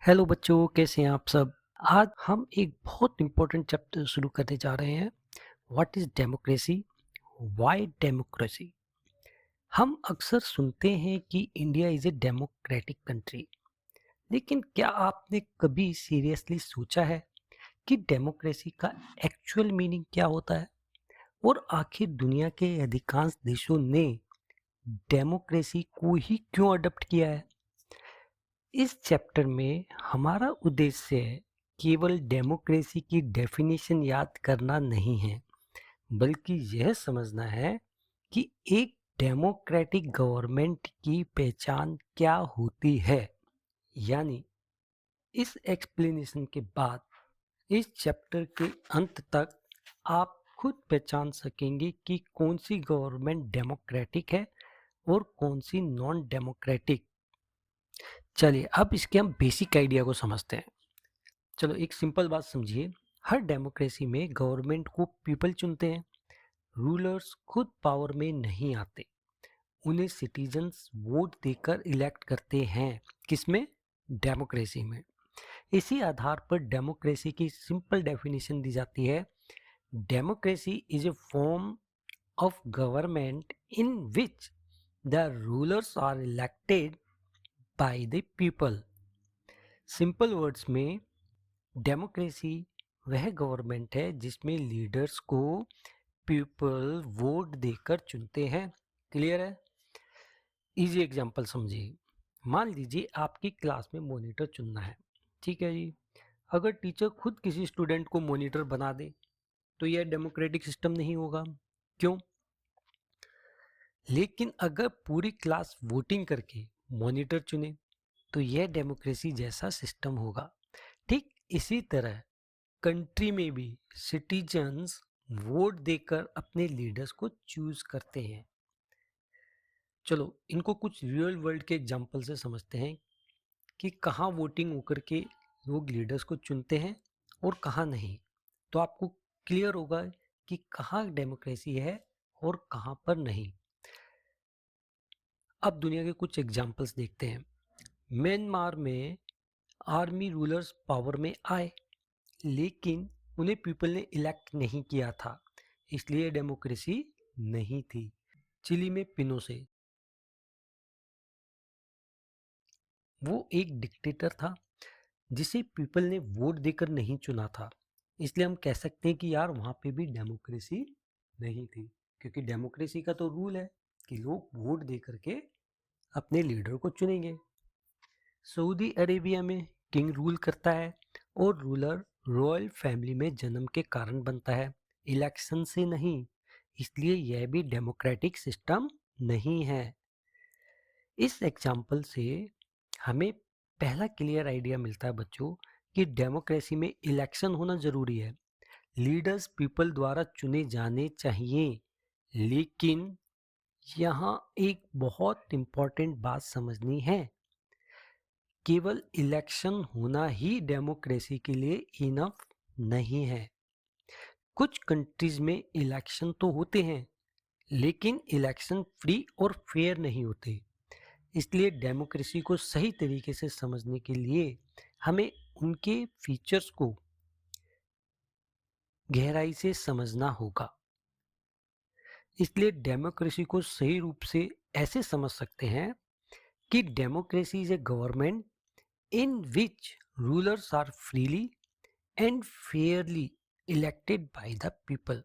Hello बच्चों, कैसे हैं आप सब। आज हम एक बहुत इम्पोर्टेंट चैप्टर शुरू करने जा रहे हैं। What is democracy, why democracy. हम अक्सर सुनते हैं कि India is a democratic country, लेकिन क्या आपने कभी सीरियसली सोचा है कि डेमोक्रेसी का एक्चुअल मीनिंग क्या होता है, और आखिर दुनिया के अधिकांश देशों ने डेमोक्रेसी को ही क्यों अडॉप्ट किया है। इस चैप्टर में हमारा उद्देश्य केवल डेमोक्रेसी की डेफिनेशन याद करना नहीं है, बल्कि यह समझना है कि एक डेमोक्रेटिक गवर्नमेंट की पहचान क्या होती है। यानी इस एक्सप्लेनेशन के बाद इस चैप्टर के अंत तक आप खुद पहचान सकेंगे कि कौन सी गवर्नमेंट डेमोक्रेटिक है और कौन सी नॉन डेमोक्रेटिक। चलिए अब इसके हम बेसिक आइडिया को समझते हैं। चलो एक सिंपल बात समझिए। हर डेमोक्रेसी में गवर्नमेंट को पीपल चुनते हैं। रूलर्स खुद पावर में नहीं आते, उन्हें सिटीजन्स वोट देकर इलेक्ट करते हैं। किसमें? डेमोक्रेसी में। इसी आधार पर डेमोक्रेसी की सिंपल डेफिनेशन दी जाती है। Democracy is a form of government in which the rulers are elected by the people. Simple words में, डेमोक्रेसी वह गवर्नमेंट है जिसमें लीडर्स को पीपल वोट देकर चुनते हैं। क्लियर है? इजी एग्जांपल समझिए। मान लीजिए आपकी क्लास में मॉनिटर चुनना है। ठीक है जी। अगर टीचर खुद किसी स्टूडेंट को मॉनिटर बना दे तो यह डेमोक्रेटिक सिस्टम नहीं होगा। क्यों? लेकिन अगर पूरी क्लास वोटिंग करके मॉनिटर चुने तो यह डेमोक्रेसी जैसा सिस्टम होगा। ठीक इसी तरह कंट्री में भी सिटीजन्स वोट देकर अपने लीडर्स को चूज करते हैं। चलो इनको कुछ रियल वर्ल्ड के एग्जांपल से समझते हैं कि कहाँ वोटिंग होकर के लोग लीडर्स को चुनते हैं और कहाँ नहीं। तो आपको क्लियर होगा कि कहाँ डेमोक्रेसी है और कहाँ पर नहीं। अब दुनिया के कुछ एग्जांपल्स देखते हैं। म्यांमार में आर्मी रूलर्स पावर में आए, लेकिन उन्हें पीपल ने इलेक्ट नहीं किया था, इसलिए डेमोक्रेसी नहीं थी। चिली में पिनोसे, वो एक डिक्टेटर था जिसे पीपल ने वोट देकर नहीं चुना था, इसलिए हम कह सकते हैं कि यार वहां पे भी डेमोक्रेसी नहीं थी। क्योंकि डेमोक्रेसी का तो रूल है कि लोग वोट दे करके अपने लीडर को चुनेंगे। सऊदी अरेबिया में किंग रूल करता है और रूलर रॉयल फैमिली में जन्म के कारण बनता है, इलेक्शन से नहीं। इसलिए यह भी डेमोक्रेटिक सिस्टम नहीं है। इस एग्जाम्पल से हमें पहला क्लियर आइडिया मिलता है बच्चों कि डेमोक्रेसी में इलेक्शन होना जरूरी है, लीडर्स पीपल द्वारा चुने जाने चाहिए। लेकिन यहाँ एक बहुत इंपॉर्टेंट बात समझनी है। केवल इलेक्शन होना ही डेमोक्रेसी के लिए इनफ नहीं है। कुछ कंट्रीज में इलेक्शन तो होते हैं, लेकिन इलेक्शन फ्री और फेयर नहीं होते। इसलिए डेमोक्रेसी को सही तरीके से समझने के लिए हमें उनके फीचर्स को गहराई से समझना होगा। इसलिए डेमोक्रेसी को सही रूप से ऐसे समझ सकते हैं कि democracy is A government in which rulers are freely and fairly elected by the people।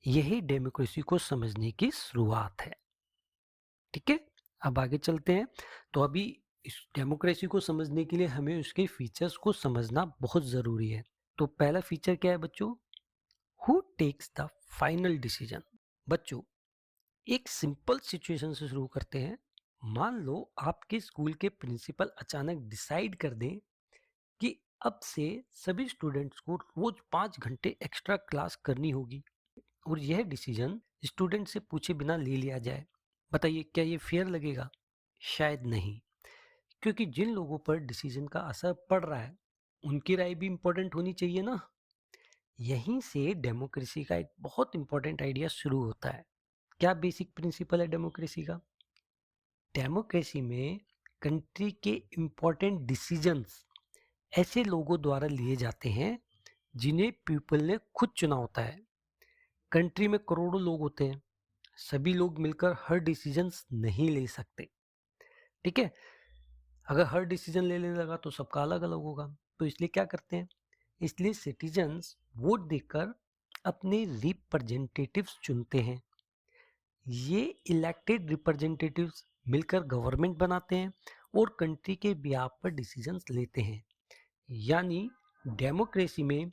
यही डेमोक्रेसी को समझने की शुरुआत है। ठीक है, अब आगे चलते हैं। तो अभी इस डेमोक्रेसी को समझने के लिए हमें उसके फीचर्स को समझना बहुत जरूरी है। तो पहला फीचर क्या है बच्चों? Who takes the final decision. बच्चों एक सिंपल सिचुएशन से शुरू करते हैं। मान लो आपके स्कूल के प्रिंसिपल अचानक डिसाइड कर दें कि अब से सभी स्टूडेंट्स को रोज 5 घंटे एक्स्ट्रा क्लास करनी होगी, और यह डिसीजन स्टूडेंट से पूछे बिना ले लिया जाए। बताइए क्या ये फेयर लगेगा? शायद नहीं। क्योंकि जिन लोगों पर डिसीजन का असर पड़ रहा है उनकी राय भी इंपॉर्टेंट होनी चाहिए ना। यहीं से डेमोक्रेसी का एक बहुत इंपॉर्टेंट आइडिया शुरू होता है। क्या बेसिक प्रिंसिपल है डेमोक्रेसी का? डेमोक्रेसी में कंट्री के इंपॉर्टेंट डिसीजंस ऐसे लोगों द्वारा लिए जाते हैं जिन्हें पीपल ने खुद चुना होता है। कंट्री में करोड़ों लोग होते हैं, सभी लोग मिलकर हर डिसीजंस नहीं ले सकते। ठीक है, अगर हर डिसीजन लेने लगा तो सबका अलग अलग होगा। तो इसलिए क्या करते हैं, इसलिए सिटीजन्स वोट देकर अपने रिप्रेजेंटेटिव्स चुनते हैं। ये इलेक्टेड रिप्रेजेंटेटिव्स मिलकर गवर्नमेंट बनाते हैं और कंट्री के बिहाफ पर डिसीजंस लेते हैं। यानी डेमोक्रेसी में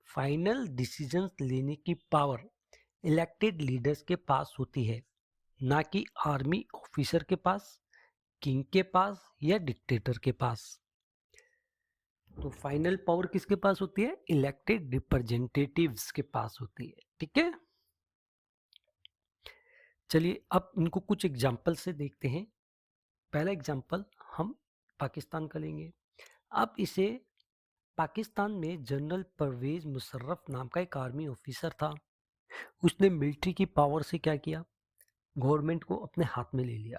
फाइनल डिसीजंस लेने की पावर इलेक्टेड लीडर्स के पास होती है, ना कि आर्मी ऑफिसर के पास, किंग के पास या डिक्टेटर के पास। तो फाइनल पावर किसके पास होती है? इलेक्टेड रिप्रेजेंटेटिव्स के पास होती है। ठीक है, चलिए अब इनको कुछ एग्जाम्पल से देखते हैं। पहला एग्जाम्पल हम पाकिस्तान का लेंगे। अब इसे पाकिस्तान में जनरल परवेज मुशर्रफ नाम का एक आर्मी ऑफिसर था। उसने मिलिट्री की पावर से क्या किया? गवर्नमेंट को अपने हाथ में ले लिया।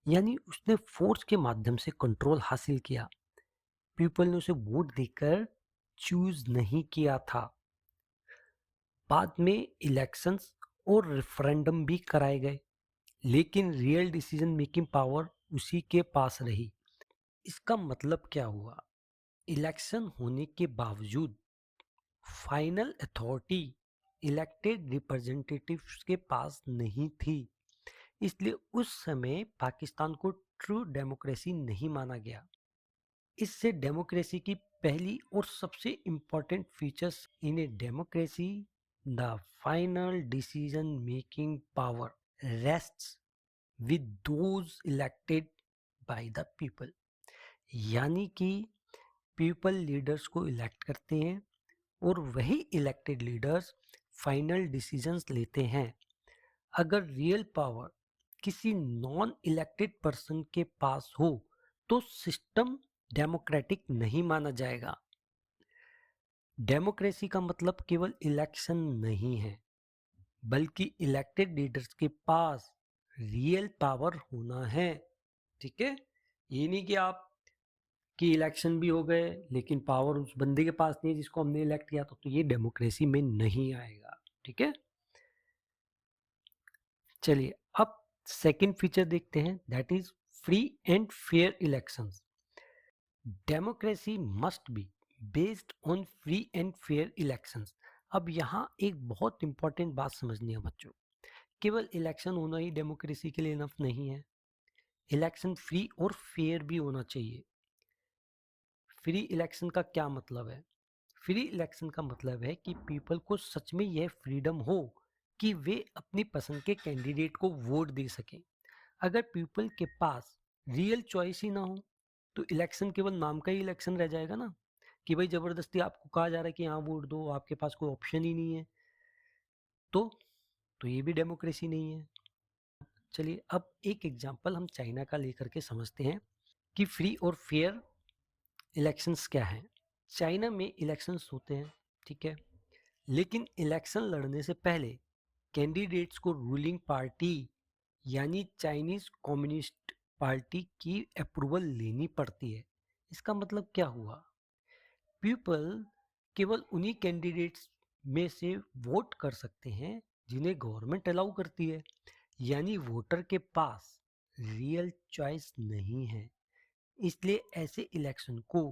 यानी उसने फोर्स के माध्यम से कंट्रोल हासिल किया। पीपल ने उसे वोट देकर चूज नहीं किया था। बाद में इलेक्शंस और रेफरेंडम भी कराए गए, लेकिन रियल डिसीजन मेकिंग पावर उसी के पास रही। इसका मतलब क्या हुआ? इलेक्शन होने के बावजूद फाइनल अथॉरिटी इलेक्टेड रिप्रेजेंटेटिव्स के पास नहीं थी। इसलिए उस समय पाकिस्तान को ट्रू डेमोक्रेसी नहीं माना गया। इससे डेमोक्रेसी की पहली और सबसे important features in a democracy, the final decision making power rests with those elected by the people. यानी कि पीपल लीडर्स को इलेक्ट करते हैं और वही इलेक्टेड लीडर्स फाइनल डिसीजंस लेते हैं। अगर रियल पावर किसी नॉन इलेक्टेड पर्सन के पास हो तो सिस्टम डेमोक्रेटिक नहीं माना जाएगा। डेमोक्रेसी का मतलब केवल इलेक्शन नहीं है, बल्कि इलेक्टेड लीडर्स के पास रियल पावर होना है। ठीक है, ये नहीं कि आप कि इलेक्शन भी हो गए लेकिन पावर उस बंदे के पास नहीं है जिसको हमने इलेक्ट किया था, तो ये डेमोक्रेसी में नहीं आएगा। ठीक है, चलिए अब सेकंड फीचर देखते हैं, that is free and fair elections. Democracy must be based on free and fair elections. अब यहाँ एक बहुत इंपॉर्टेंट बात समझनी है बच्चों, केवल इलेक्शन होना ही डेमोक्रेसी के लिए इनफ नहीं है। इलेक्शन फ्री और फेयर भी होना चाहिए। फ्री इलेक्शन का क्या मतलब है? फ्री इलेक्शन का मतलब है कि पीपल को सच में यह फ्रीडम हो कि वे अपनी पसंद के कैंडिडेट को वोट दे सकें। अगर पीपल के पास रियल चॉइस ही ना हो तो इलेक्शन केवल नाम का ही इलेक्शन रह जाएगा ना, कि भाई जबरदस्ती आपको कहा जा रहा है कि हाँ वोट दो, आपके पास कोई ऑप्शन ही नहीं है। तो तो ये भी डेमोक्रेसी नहीं है। चलिए अब एक एग्जांपल हम चाइना का लेकर के समझते हैं कि फ्री और फेयर इलेक्शंस क्या हैं। चाइना में इलेक्शंस होते हैं, ठीक है, लेकिन इलेक्शन लड़ने से पहले कैंडिडेट्स को रूलिंग पार्टी यानी चाइनीज कम्युनिस्ट पार्टी की अप्रूवल लेनी पड़ती है। इसका मतलब क्या हुआ? पीपल केवल उन्हीं कैंडिडेट्स में से वोट कर सकते हैं जिन्हें गवर्नमेंट अलाउ करती है। यानी वोटर के पास रियल चॉइस नहीं है। इसलिए ऐसे इलेक्शन को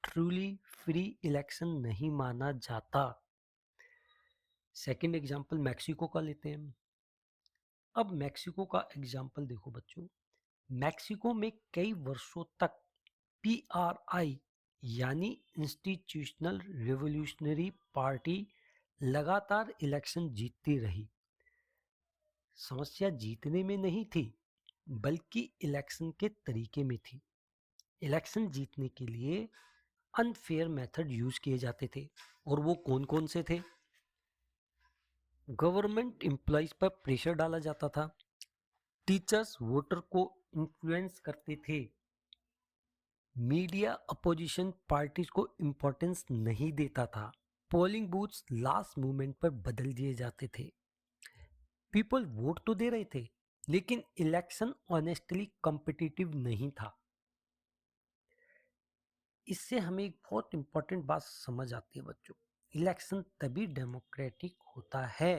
ट्रूली फ्री इलेक्शन नहीं माना जाता। सेकंड एग्जांपल मैक्सिको का लेते हैं। अब मैक्सिको का एग्जांपल देखो बच्चों, मैक्सिको में कई वर्षों तक पीआरआई यानी इंस्टीट्यूशनल रिवॉल्यूशनरी पार्टी लगातार इलेक्शन जीतती रही। समस्या जीतने में नहीं थी, बल्कि इलेक्शन के तरीके में थी। इलेक्शन जीतने के लिए अनफेयर मेथड यूज किए जाते थे, और वो कौन कौन से थे? गवर्नमेंट एम्प्लॉयज पर प्रेशर डाला जाता था, टीचर्स वोटर को इन्फ्लुएंस करते थे, मीडिया अपोजिशन पार्टीज को इंपॉर्टेंस नहीं देता था, पोलिंग बूथ्स लास्ट मोमेंट पर बदल दिए जाते थे। पीपल वोट तो दे रहे थे, लेकिन इलेक्शन ऑनेस्टली कॉम्पिटिटिव नहीं था। इससे हमें एक बहुत इंपॉर्टेंट बात समझ आती है बच्चों। इलेक्शन तभी डेमोक्रेटिक होता है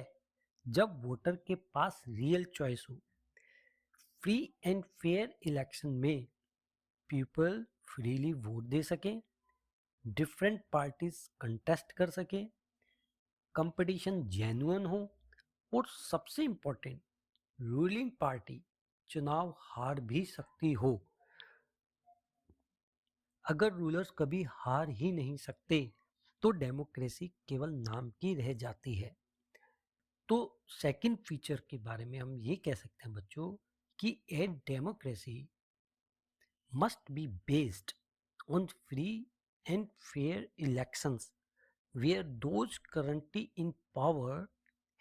जब वोटर के पास रियल चॉइस हो। फ्री एंड फेयर इलेक्शन में पीपल फ्रीली वोट दे सकें, डिफरेंट पार्टीज कंटेस्ट कर सकें, कंपटीशन जेन्युइन हो और सबसे इंपॉर्टेंट, रूलिंग पार्टी चुनाव हार भी सकती हो। अगर रूलर्स कभी हार ही नहीं सकते तो डेमोक्रेसी केवल नाम की रह जाती है। तो सेकंड फीचर के बारे में हम ये कह सकते हैं बच्चों कि a democracy must be based on free and fair elections where those currently in power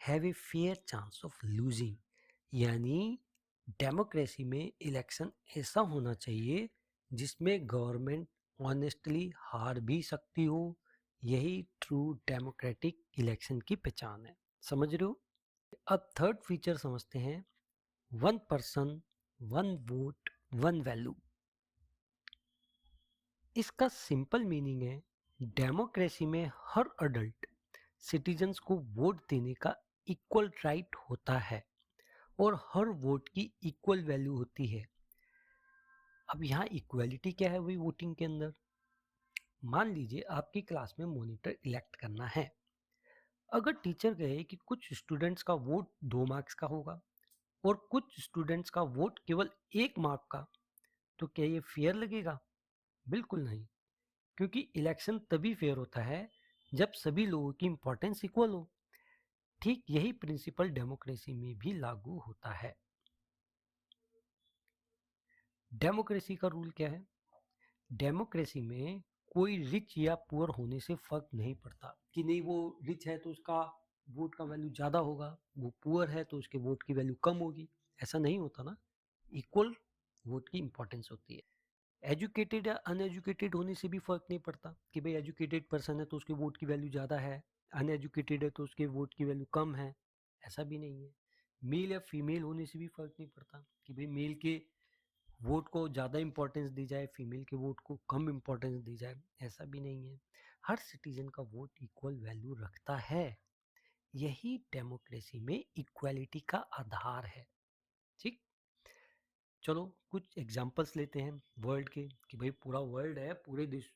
have a fair chance of losing। यानी डेमोक्रेसी में इलेक्शन ऐसा होना चाहिए जिसमें गवर्नमेंट ऑनेस्टली हार भी सकती हो। यही ट्रू डेमोक्रेटिक इलेक्शन की पहचान है। समझ रहे हो? अब थर्ड फीचर समझते हैं, one person one vote one value. इसका सिंपल मीनिंग है, डेमोक्रेसी में हर अडल्ट सिटीजन्स को वोट देने का इक्वल राइट होता है और हर वोट की इक्वल वैल्यू होती है। अब यहाँ इक्वलिटी क्या है वही वोटिंग के अंदर? मान लीजिए आपकी क्लास में मॉनिटर इलेक्ट करना है। अगर टीचर कहे कि कुछ स्टूडेंट्स का वोट 2 मार्क्स का होगा और कुछ स्टूडेंट्स का वोट केवल 1 मार्क का, तो क्या ये फेयर लगेगा? बिल्कुल नहीं, क्योंकि इलेक्शन तभी फेयर होता है जब सभी लोगों की इंपॉर्टेंस इक्वल हो। ठीक यही प्रिंसिपल डेमोक्रेसी में भी लागू होता है। डेमोक्रेसी का रूल क्या है? डेमोक्रेसी में कोई रिच या पुअर होने से फर्क नहीं पड़ता कि नहीं वो रिच है तो उसका वोट का वैल्यू ज़्यादा होगा, वो पुअर है तो उसके वोट की वैल्यू कम होगी। ऐसा नहीं होता ना। इक्वल वोट की इंपॉर्टेंस होती है। एजुकेटेड या अनएजुकेटेड होने से भी फर्क नहीं पड़ता कि भाई एजुकेटेड पर्सन है तो उसके वोट की वैल्यू ज़्यादा है, अनएजुकेटेड है तो उसके वोट की वैल्यू कम है। ऐसा भी नहीं है। मेल या फीमेल होने से भी फर्क नहीं पड़ता कि भाई मेल के वोट को ज़्यादा इंपॉर्टेंस दी जाए, फीमेल के वोट को कम इंपॉर्टेंस दी जाए। ऐसा भी नहीं है। हर सिटीजन का वोट इक्वल वैल्यू रखता है। यही डेमोक्रेसी में इक्वालिटी का आधार है। ठीक, चलो कुछ एग्जांपल्स लेते हैं वर्ल्ड के कि भाई पूरा वर्ल्ड है, पूरे देश,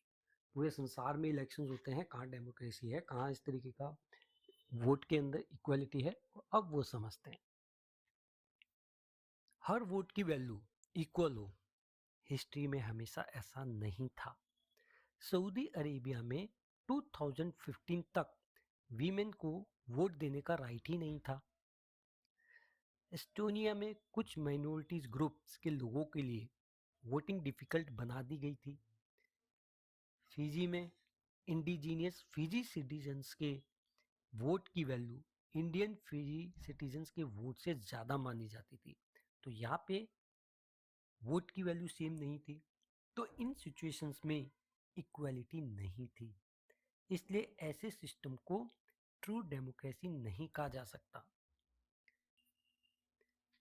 पूरे संसार में इलेक्शंस होते हैं, कहाँ डेमोक्रेसी है, कहाँ इस तरीके का वोट के अंदर इक्वालिटी है। अब वो समझते हैं। हर वोट की वैल्यू इक्वल हो, हिस्ट्री में हमेशा ऐसा नहीं था। सऊदी अरेबिया में 2015 तक वीमेन को वोट देने का राइट ही नहीं था। एस्टोनिया में कुछ माइनॉरिटीज ग्रुप्स के लोगों के लिए वोटिंग डिफिकल्ट बना दी गई थी। फिजी में इंडिजीनियस फिजी सिटीजन्स के वोट की वैल्यू इंडियन फिजी सिटीजन्स के वोट से ज़्यादा मानी जाती थी। तो यहाँ पे वोट की वैल्यू सेम नहीं थी। तो इन सिचुएशंस में इक्वालिटी नहीं थी। इसलिए ऐसे सिस्टम को ट्रू डेमोक्रेसी नहीं कहा जा सकता।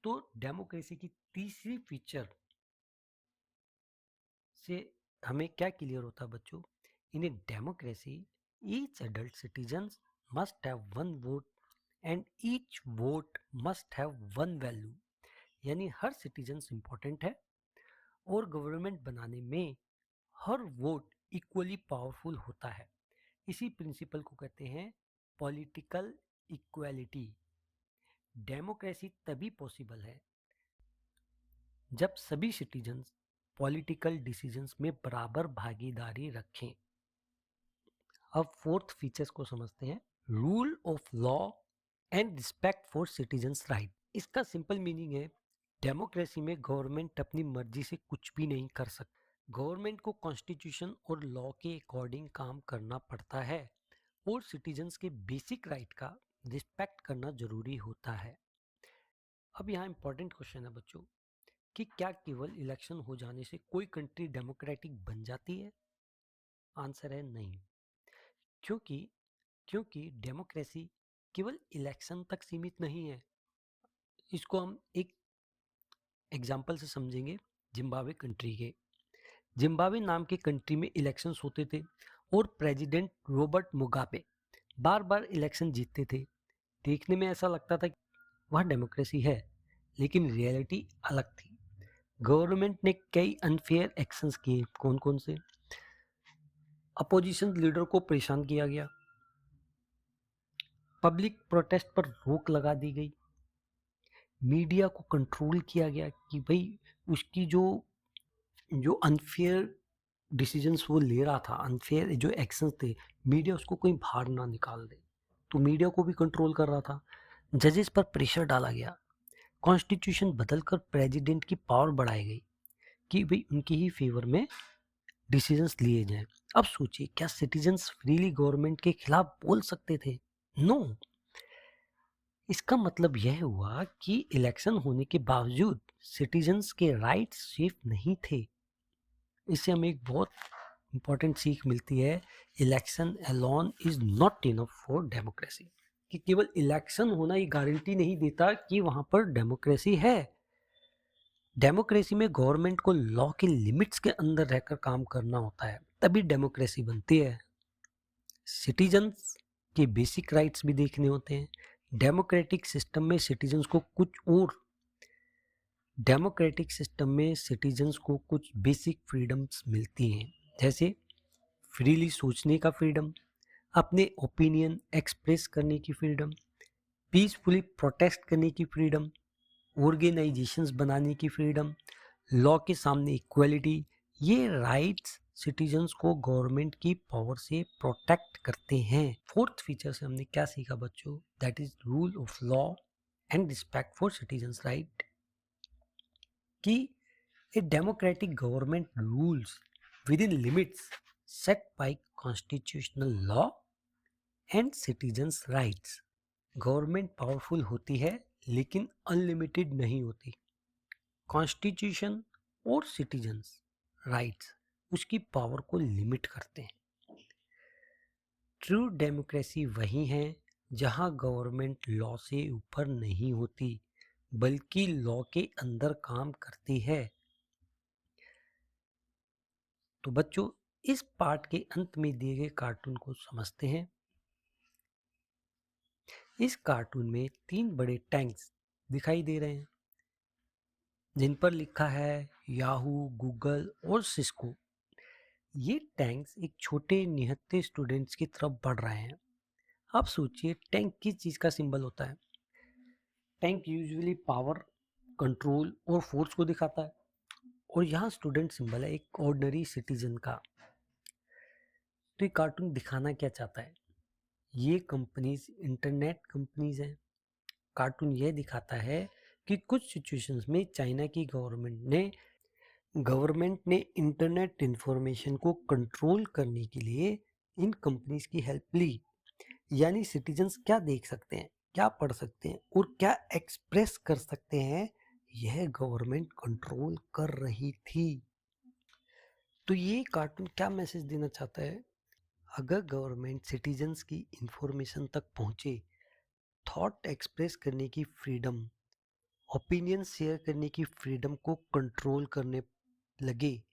तो डेमोक्रेसी की तीसरी फीचर से हमें क्या क्लियर होता है बच्चों? In a democracy each adult citizen must have one vote and each vote must have one value. यानी हर सिटीजन इंपॉर्टेंट है और गवर्नमेंट बनाने में हर वोट इक्वली पावरफुल होता है। इसी प्रिंसिपल को कहते हैं पॉलिटिकल इक्वालिटी। डेमोक्रेसी तभी पॉसिबल है जब सभी सिटीजन्स पॉलिटिकल डिसीजंस में बराबर भागीदारी रखें। अब फोर्थ फीचर्स को समझते हैं, rule of law and respect for citizens right. इसका सिंपल मीनिंग है, डेमोक्रेसी में गवर्नमेंट अपनी मर्जी से कुछ भी नहीं कर सकती। गवर्नमेंट को कॉन्स्टिट्यूशन और लॉ के अकॉर्डिंग काम करना पड़ता है और सिटीजन्स के बेसिक राइट का रिस्पेक्ट करना जरूरी होता है। अब यहाँ इंपॉर्टेंट क्वेश्चन है बच्चों कि क्या केवल इलेक्शन हो जाने से कोई कंट्री डेमोक्रेटिक बन जाती है? आंसर है नहीं। क्योंकि क्योंकि डेमोक्रेसी केवल इलेक्शन तक सीमित नहीं है। इसको हम एक एग्जाम्पल से समझेंगे, जिम्बाब्वे कंट्री के। जिम्बाब्वे नाम के कंट्री में इलेक्शंस होते थे और प्रेसिडेंट रॉबर्ट मुगाबे बार बार इलेक्शन जीतते थे। देखने में ऐसा लगता था कि वहाँ डेमोक्रेसी है, लेकिन रियलिटी अलग थी। गवर्नमेंट ने कई अनफेयर एक्शंस किए। कौन कौन से? अपोजिशन लीडर को परेशान किया गया, पब्लिक प्रोटेस्ट पर रोक लगा दी गई, मीडिया को कंट्रोल किया गया कि भाई उसकी जो जो अनफेयर डिसीजंस वो ले रहा था, अनफेयर जो एक्शंस थे, मीडिया उसको कोई बाहर ना निकाल दे, तो मीडिया को भी कंट्रोल कर रहा था। जजेस पर प्रेशर डाला गया, कॉन्स्टिट्यूशन बदलकर प्रेसिडेंट की पावर बढ़ाई गई कि भाई उनके ही फेवर में डिसीजंस लिए जाएं। अब सोचिए, क्या सिटीजन्स फ्रीली गवर्नमेंट के खिलाफ बोल सकते थे? नो। इसका मतलब यह हुआ कि इलेक्शन होने के बावजूद सिटीजन्स के राइट्स सेफ नहीं थे। इससे हमें एक बहुत इंपॉर्टेंट सीख मिलती है, election alone is not enough for democracy. कि केवल इलेक्शन होना ये गारंटी नहीं देता कि वहां पर डेमोक्रेसी है। डेमोक्रेसी में गवर्नमेंट को लॉ के लिमिट्स के अंदर रहकर काम करना होता है, तभी डेमोक्रेसी बनती है। सिटीजन्स के बेसिक राइट्स भी देखने होते हैं। डेमोक्रेटिक सिस्टम में सिटीजन्स को कुछ बेसिक फ्रीडम्स मिलती हैं, जैसे फ्रीली सोचने का फ्रीडम, अपने ओपिनियन एक्सप्रेस करने की फ्रीडम, पीसफुली प्रोटेस्ट करने की फ्रीडम, ऑर्गेनाइजेशंस बनाने की फ्रीडम, लॉ के सामने इक्वलिटी। ये राइट्स सिटीजन्स को गवर्नमेंट की पावर से प्रोटेक्ट करते हैं। फोर्थ फीचर से हमने क्या सीखा बच्चों? That is rule of law and respect for citizens right. कि a democratic government rules within limits set by constitutional law and citizens rights. Government powerful होती है लेकिन अनलिमिटेड नहीं होती। कॉन्स्टिट्यूशन और सिटीजन्स राइट्स उसकी पावर को limit करते हैं। ट्रू डेमोक्रेसी वही है जहां गवर्नमेंट लॉ से ऊपर नहीं होती, बल्कि लॉ के अंदर काम करती है। तो बच्चों, इस पार्ट के अंत में दिए गए कार्टून को समझते हैं। इस कार्टून में 3 बड़े टैंक्स दिखाई दे रहे हैं जिन पर लिखा है याहू, गूगल और सिस्को। ये टैंक्स एक छोटे निहत्थे स्टूडेंट्स की तरफ बढ़ रहे हैं। आप सोचिए, टैंक किस चीज का सिंबल होता है? टैंक यूजुअली पावर, कंट्रोल और फोर्स को दिखाता है, और यहाँ स्टूडेंट सिंबल है एक ऑर्डिनरी सिटीजन का। तो ये कार्टून दिखाना क्या चाहता है? ये कंपनीज इंटरनेट कंपनीज हैं। कार्टून यह दिखाता है कि कुछ सिचुएशंस में चाइना की गवर्नमेंट ने इंटरनेट इंफॉर्मेशन को कंट्रोल करने के लिए इन कंपनीज की हेल्प ली। यानी सिटीजन्स क्या देख सकते हैं, क्या पढ़ सकते हैं और क्या एक्सप्रेस कर सकते हैं, यह गवर्नमेंट कंट्रोल कर रही थी। तो ये कार्टून क्या मैसेज देना चाहता है? अगर गवर्नमेंट सिटीजन्स की इंफॉर्मेशन तक पहुंचे, थॉट एक्सप्रेस करने की फ्रीडम, ओपिनियन शेयर करने की फ्रीडम को कंट्रोल करने लगे,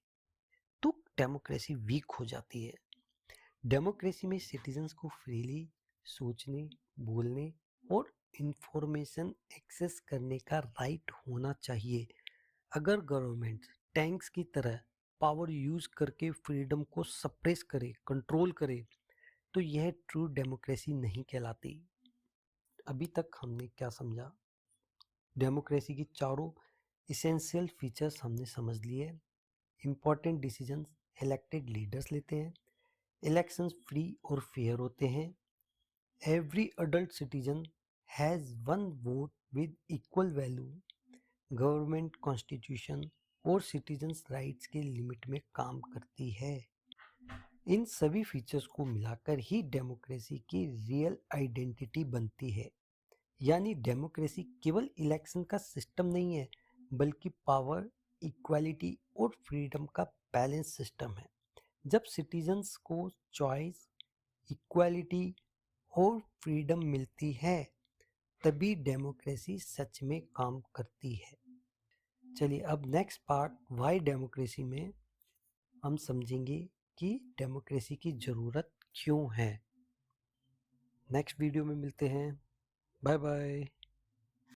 तो डेमोक्रेसी वीक हो जाती है। डेमोक्रेसी में सिटीजन्स को फ्रीली सोचने, बोलने और इंफॉर्मेशन एक्सेस करने का राइट होना चाहिए। अगर गवर्नमेंट टैंक्स की तरह पावर यूज करके फ्रीडम को सप्रेस करे, कंट्रोल करे, तो यह ट्रू डेमोक्रेसी नहीं कहलाती। अभी तक हमने क्या समझा? डेमोक्रेसी की चारों इसेंशियल फीचर्स हमने समझ लिए। इंपॉर्टेंट डिसीजंस इलेक्टेड लीडर्स लेते हैं, इलेक्शंस फ्री और फेयर होते हैं, every adult citizen has one vote with equal value, government constitution और सिटीजन्स राइट्स के लिमिट में काम करती है। इन सभी फीचर्स को मिलाकर ही डेमोक्रेसी की रियल आइडेंटिटी बनती है। यानी डेमोक्रेसी केवल इलेक्शन का सिस्टम नहीं है, बल्कि पावर, इक्वालिटी और फ्रीडम का बैलेंस सिस्टम है। जब सिटीजन्स को चॉइस, इक्वालिटी और फ्रीडम मिलती है, तभी डेमोक्रेसी सच में काम करती है। चलिए अब नेक्स्ट पार्ट, वाई डेमोक्रेसी में हम समझेंगे कि डेमोक्रेसी की ज़रूरत क्यों है। नेक्स्ट वीडियो में मिलते हैं। Bye bye.